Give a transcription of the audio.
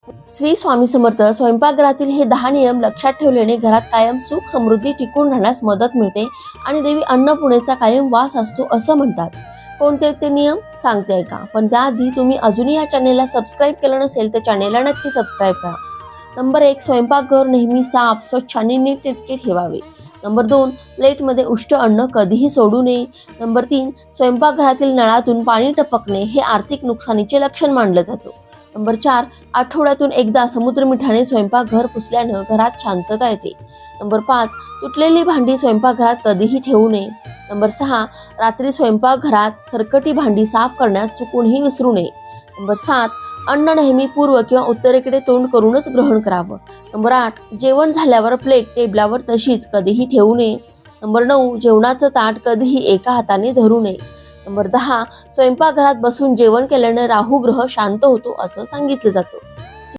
श्री स्वामी समर्थ. स्वयंपाकघरातील हे 10 नियम लक्षात ठेवल्याने घरात कायम सुख समृद्धी टिकून राहण्यास मदत मिळते आणि देवी अन्नपूर्णेचा कायम वास असतो असं म्हणतात. कोणते ते नियम सांगते ऐका. पण त्याआधी तुम्ही अजूनही या चॅनेलला सबस्क्राईब केलं नसेल तर चॅनेलला नक्की सबस्क्राईब करा. नंबर 1, स्वयंपाकघर नेहमी साफ, स्वच्छ आणि नीटनेटके ठेवावे. नंबर 2, प्लेटमध्ये उष्ट अन्न कधीही सोडू नये. नंबर 3, स्वयंपाकघरातील नळातून पाणी टपकणे हे आर्थिक नुकसानीचे लक्षण मानलं जातं. नंबर 4, आठवड्यातून एकदा समुद्रमिठाने स्वयंपाकघर पुसल्यानं घरात शांतता येते. नंबर 5, तुटलेली भांडी स्वयंपाकघरात कधीही ठेवू नये. नंबर 6, रात्री स्वयंपाकघरात खरकटी भांडी साफ करण्यास चुकूनही विसरू नये. नंबर 7, अन्न नेहमी पूर्व किंवा उत्तरेकडे तोंड करूनच ग्रहण करावं. नंबर 8, जेवण झाल्यावर प्लेट टेबलावर तशीच कधीही ठेवू नये. नंबर 9, जेवणाचं ताट कधीही एका हाताने धरू नये. नंबर 10, स्वयंपाकघरात बसून जेवण केल्याने राहू ग्रह शांत होतो असं सांगितलं जातं.